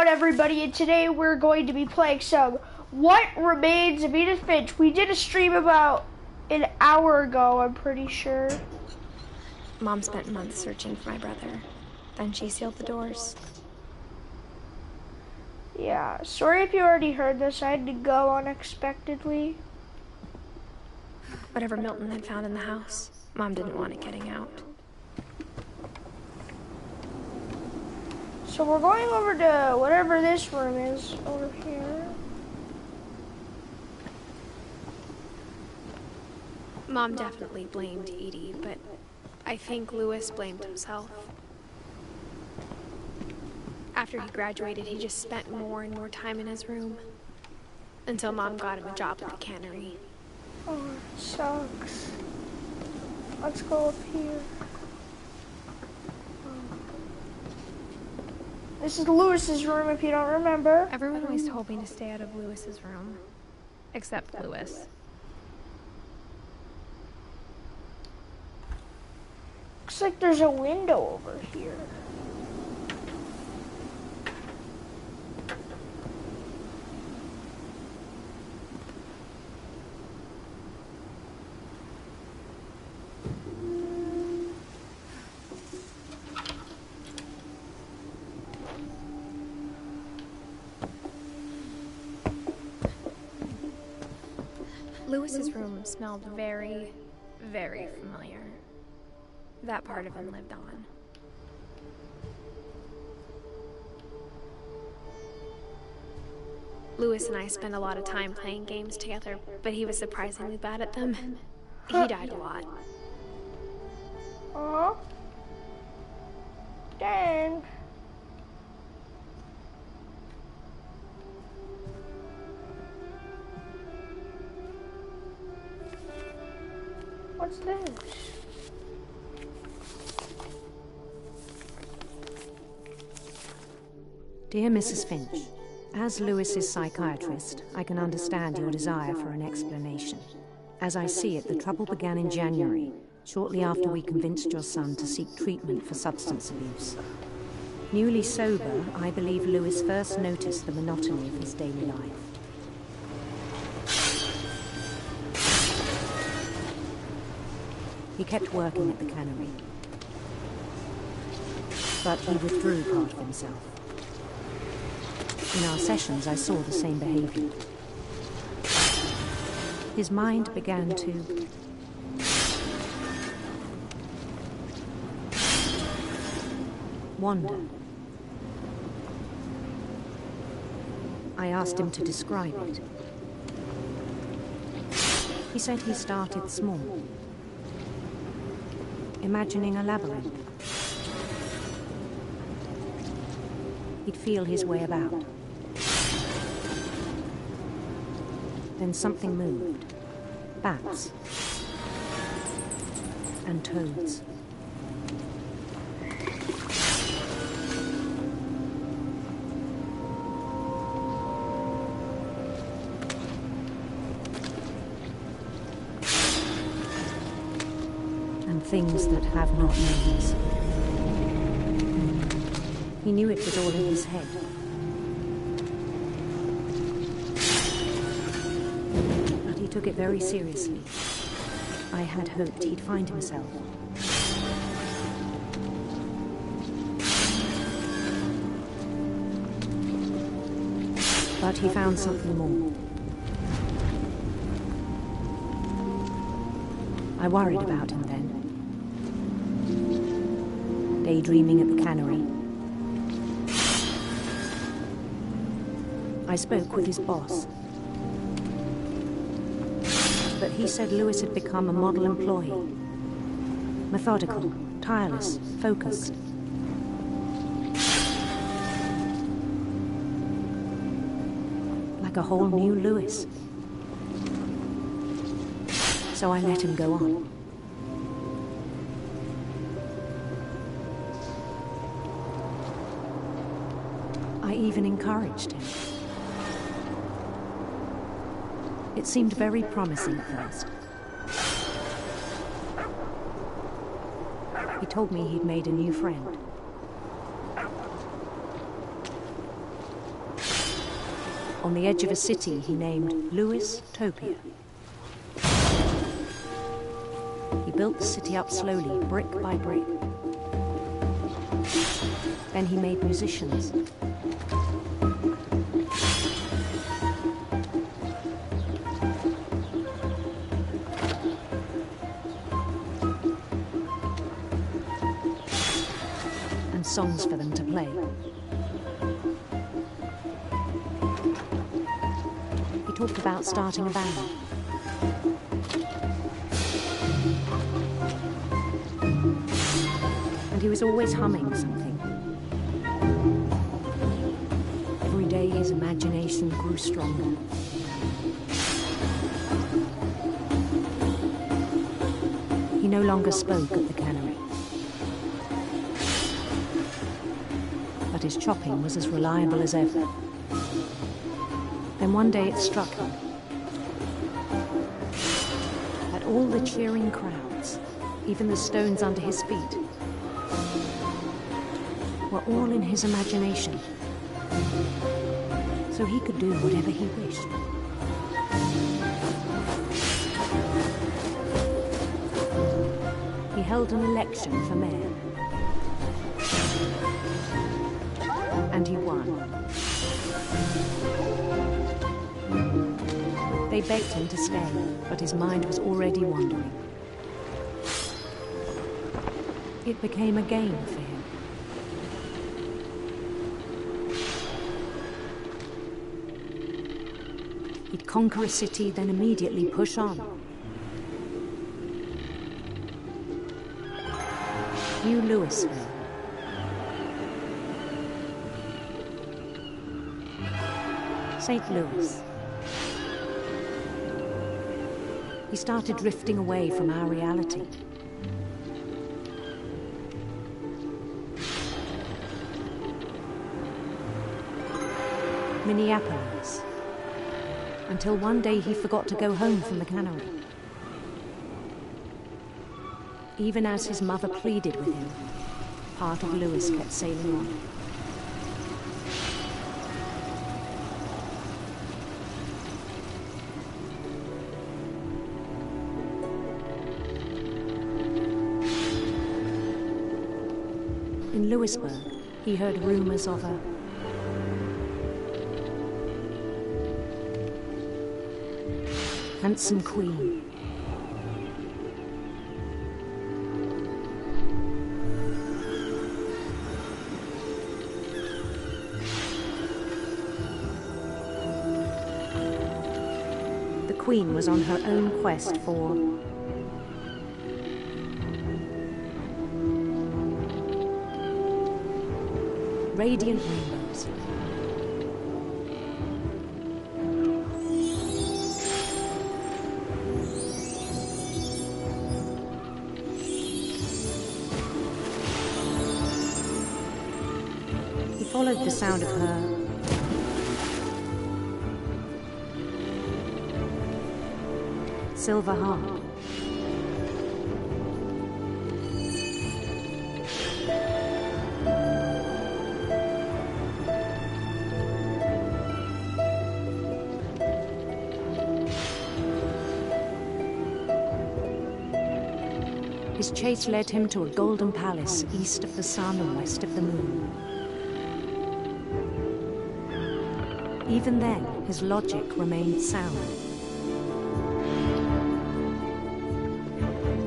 on, everybody, and today we're going to be playing some What Remains of Edith Finch. We did a stream about an hour ago, I'm pretty sure. Mom spent months searching for my brother. Then she sealed the doors. Yeah, sorry if you already heard this. I had to go unexpectedly. Whatever Milton had found in the house, Mom didn't want it getting out. So we're going over to whatever this room is over here. Mom definitely blamed Edie, but I think Lewis blamed himself. After he graduated, he just spent more and more time in his room. Until Mom got him a job at the cannery. Oh, it sucks. Let's go up here. This is Lewis's room, if you don't remember. Everyone always told me to stay out of Lewis's room. Except Lewis. Looks like there's a window over here. Lewis's room smelled very, very familiar. That part of him lived on. Lewis and I spent a lot of time playing games together, but he was surprisingly bad at them. He died a lot. Aw. Dang. What's this? Dear Mrs. Finch, as Lewis's psychiatrist, I can understand your desire for an explanation. As I see it, the trouble began in January, shortly after we convinced your son to seek treatment for substance abuse. Newly sober, I believe Lewis first noticed the monotony of his daily life. He kept working at the cannery, but he withdrew part of himself. In our sessions, I saw the same behavior. His mind began to wander. I asked him to describe it. He said he started small, imagining a labyrinth. He'd feel his way about. Then something moved. Bats. And toads. And things that have not names. He knew it was all in his head. But he took it very seriously. I had hoped he'd find himself. But he found something more. I worried about him then. Daydreaming at the cannery. I spoke with his boss. But he said Lewis had become a model employee. Methodical, tireless, focused. Like a whole new Lewis. So I let him go on. I even encouraged him. It seemed very promising at first. He told me he'd made a new friend. on the edge of a city he named Lewis-topia. He built the city up slowly, brick by brick. Then he made musicians. And songs for them to play. He talked about starting a band. And he was always humming something. Every day his imagination grew stronger. He no longer spoke at the cannery. But his chopping was as reliable as ever. Then one day it struck him that all the cheering crowds, even the stones under his feet, were all in his imagination, so he could do whatever he wished. He held an election for mayor, and he won. They begged him to stay, but his mind was already wandering. It became a game for him. He'd conquer a city, then immediately push on. New Louisville. St. Louis. He started drifting away from our reality. Minneapolis. Until one day he forgot to go home from the cannery. Even as his mother pleaded with him, part of Lewis kept sailing on. In Louisburg, he heard rumors of a handsome queen. The queen was on her own quest for radiant rainbows. He followed the sound of her silver harp. His chase led him to a golden palace east of the sun and west of the moon. Even then, his logic remained sound.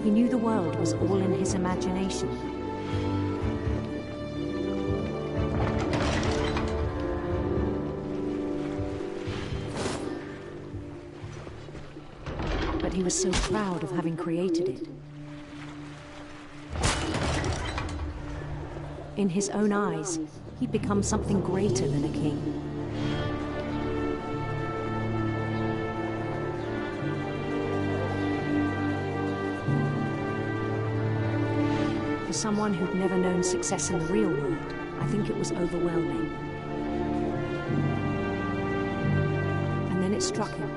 He knew the world was all in his imagination. But he was so proud of having created it. In his own eyes, he'd become something greater than a king. For someone who'd never known success in the real world, I think it was overwhelming. And then it struck him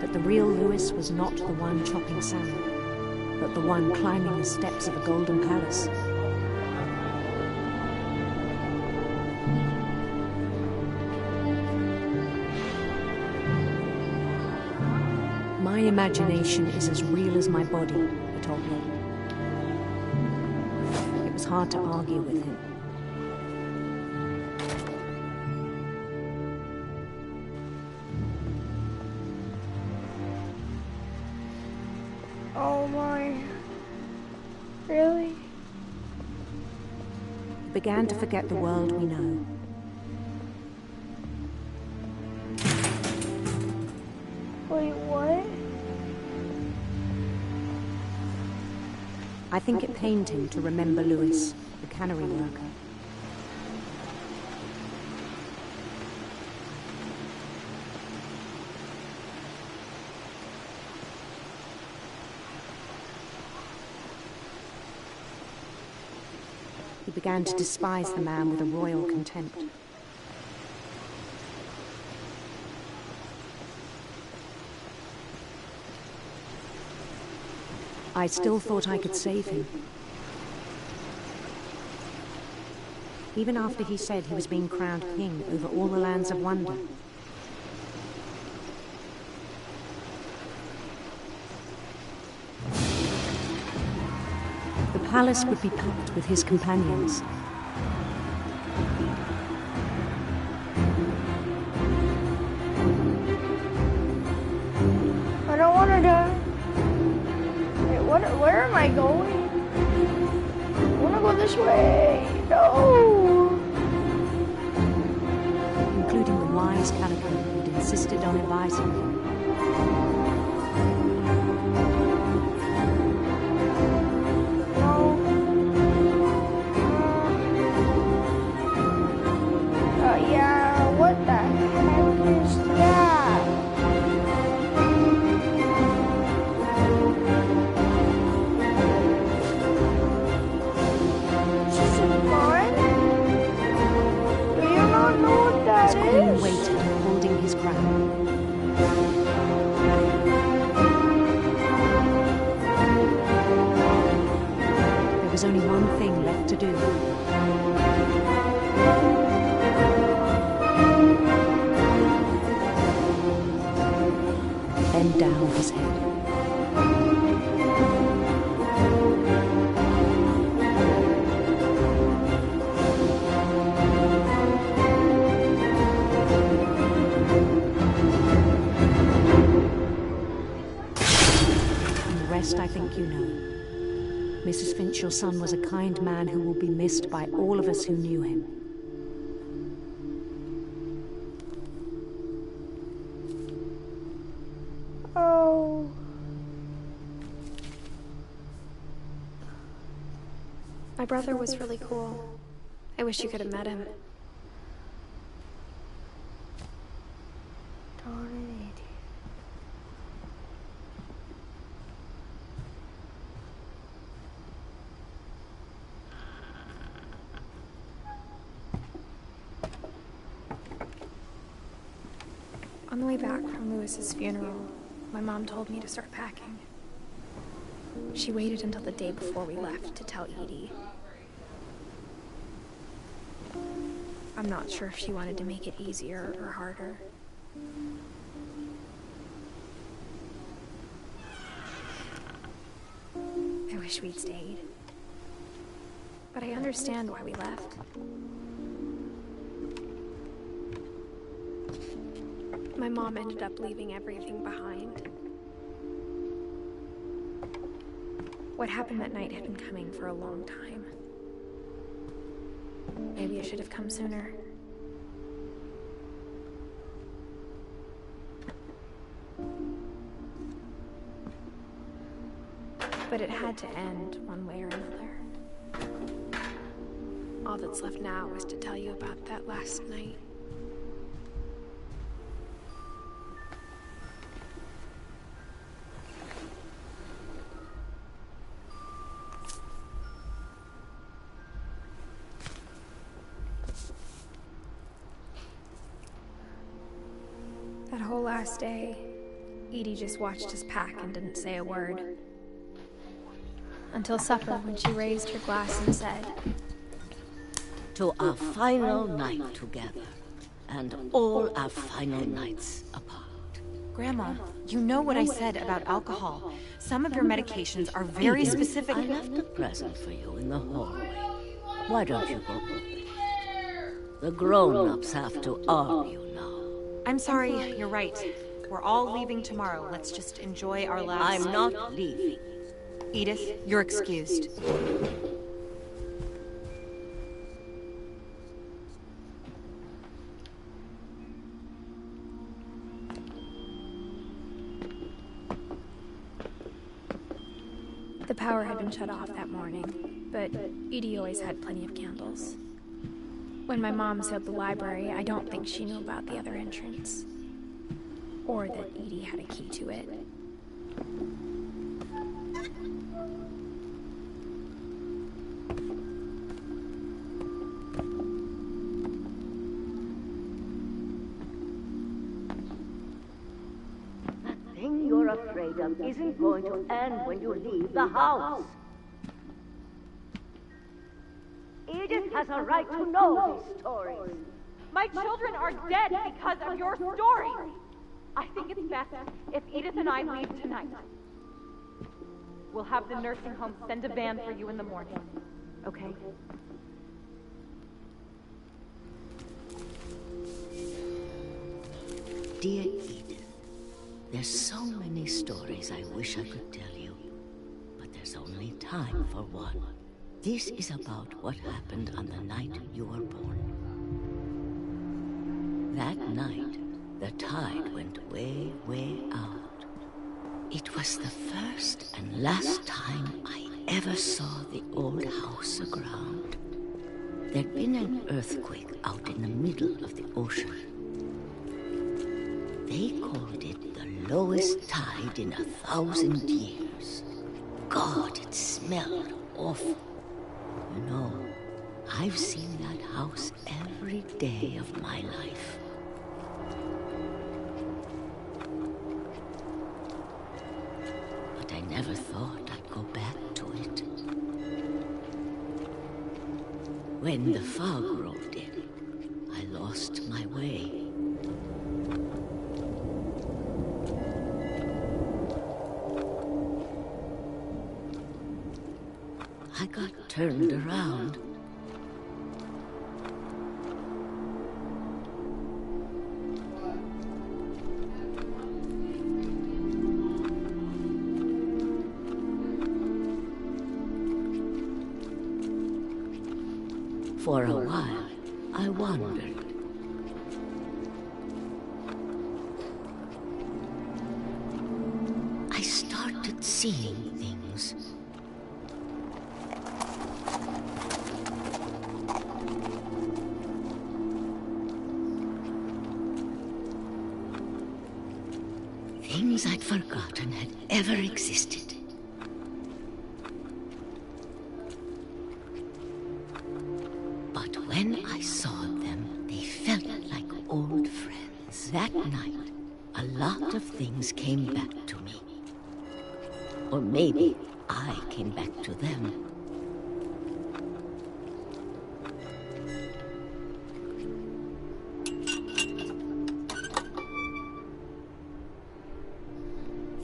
that the real Lewis was not the one chopping salmon, but the one climbing the steps of a golden palace. imagination is as real as my body, he told me. It was hard to argue with him. Oh my. Really? He began to forget the world we know. Wait, what? I think it pained him to remember Lewis, the cannery worker. He began to despise the man with a royal contempt. I still thought I could save him. Even after he said he was being crowned king over all the lands of wonder. The palace would be packed with his companions. I don't want to die. Wait, where am I going? I want to go this way. No. Including the wise Calico who'd insisted on advising him. Yeah, what the heck is that? Is this fun? Do you not know what that His queen is? waited, holding his crown. There was only one thing left to do. Bend down his head. And the rest I think you know. Mrs. Finch, your son was a kind man who will be missed by all of us who knew him. Oh. My brother was really cool. I wish you could have met him. Darn it. On the way back from Lewis's funeral, my mom told me to start packing. She waited until the day before we left to tell Edie. I'm not sure if she wanted to make it easier or harder. I wish we'd stayed. But I understand why we left. My mom ended up leaving everything behind. What happened that night had been coming for a long time. Maybe I should have come sooner. But it had to end one way or another. All that's left now is to tell you about that last night. That whole last day, Edie just watched us pack and didn't say a word. Until supper, when she raised her glass and said, "To our final night together, and all our final nights apart." Grandma, you know what I said about alcohol. Some of your medications are very Edith, specific. I left a present for you in the hallway. Why don't you go open it? The grown-ups have to argue now. I'm sorry, you're right. We're all leaving tomorrow. Let's just enjoy our last... I'm not leaving. Edith, you're excused. The power had been shut off that morning, but Edie always had plenty of candles. When my mom sealed the library, I don't think she knew about the other entrance. Or that Edie had a key to it. The thing you're afraid of isn't going to end when you leave the house. Edith has a right to know these stories. My children are dead because of your story! I think it's best if Edith and I leave tonight. We'll have the nursing home send a van for you in the morning. Okay? Dear Edith, there's so many stories I wish I could tell you, but there's only time for one. This is about what happened on the night you were born. That night, the tide went way, way out. It was the first and last time I ever saw the old house aground. There'd been an earthquake out in the middle of the ocean. They called it the lowest tide in 1,000 years. God, it smelled awful. You know, I've seen that house every day of my life. But I never thought I'd go back to it. When the fog rolled in, I lost my way. I got turned around. For a while, I wandered. I started seeing things. Things I'd forgotten had ever existed. But when I saw them, they felt like old friends. That night, a lot of things came back to me. Or maybe I came back to them.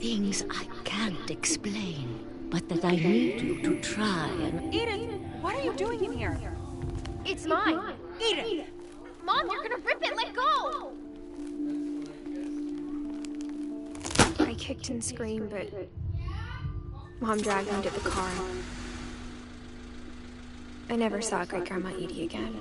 Things I can't explain, but that I need you to try and... Edith, what are you doing in here? It's mine! Edith! Mom, you're gonna rip it! Let go! I kicked and screamed, but Mom dragged me to the car. I never saw Great Grandma Edie again.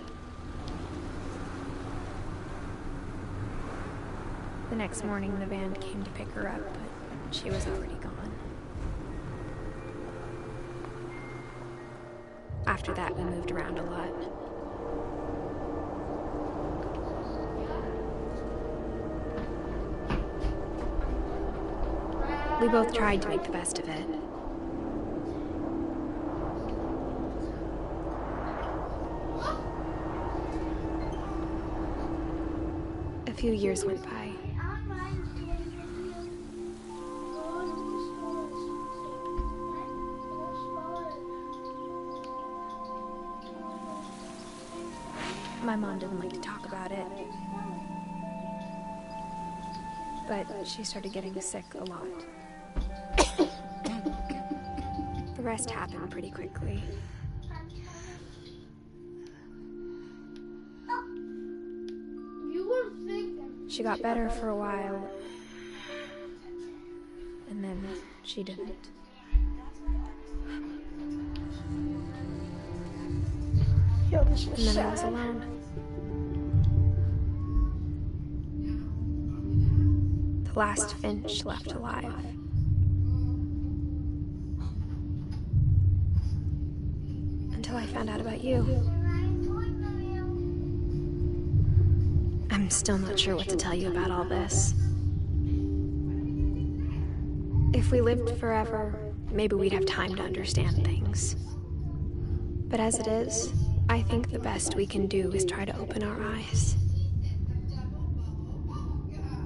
The next morning, the van came to pick her up, but she was already gone. After that, we moved around a lot. We both tried to make the best of it. A few years went by. My mom didn't like to talk about it. but she started getting sick a lot. The rest happened pretty quickly. She got better for a while, and then she didn't. Yo, this And is then I was sad. alone. The last Finch left alive. Until I found out about you. I'm still not sure what to tell you about all this. If we lived forever, maybe we'd have time to understand things. But as it is, I think the best we can do is try to open our eyes.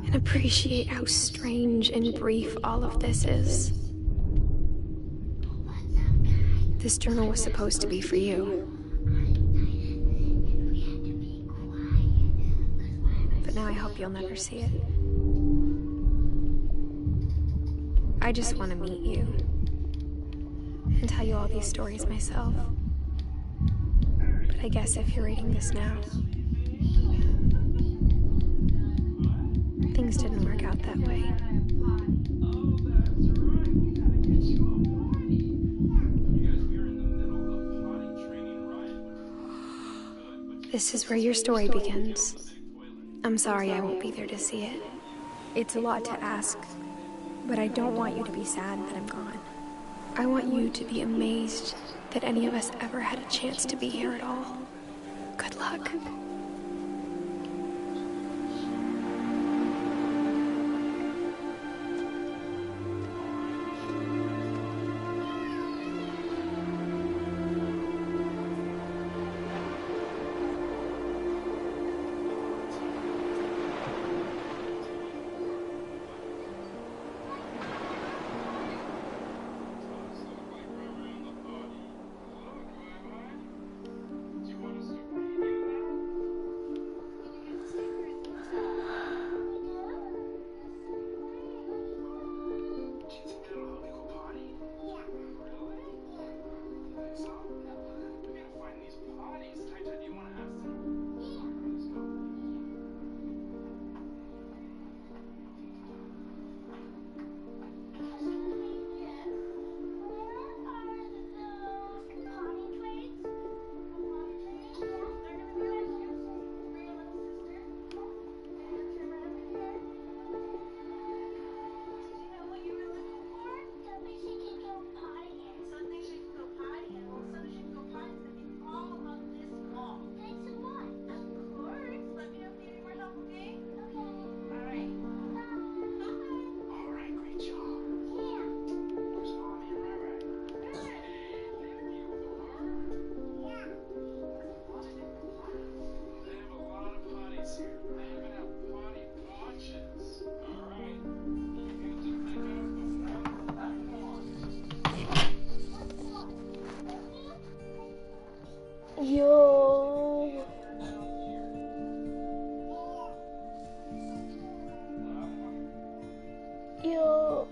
And appreciate how strange and brief all of this is. This journal was supposed to be for you. But now I hope you'll never see it. I just want to meet you and tell you all these stories myself. But I guess if you're reading this now, things didn't work out that way. This is where your story begins. I'm sorry I won't be there to see it. It's a lot to ask, but I don't want you to be sad that I'm gone. I want you to be amazed that any of us ever had a chance to be here at all. Good luck. Yo. Yo.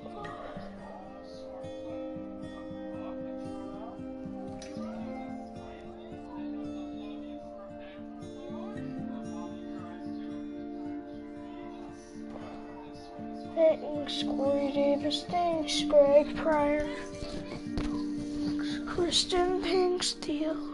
Thanks, Corey Davis. Thanks, Greg Pryor. Kristen Pinksteel.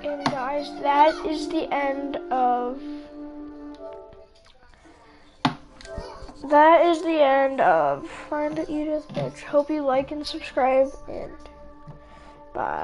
And guys, that is the end of Find Edith Finch. Hope you like and subscribe, and bye.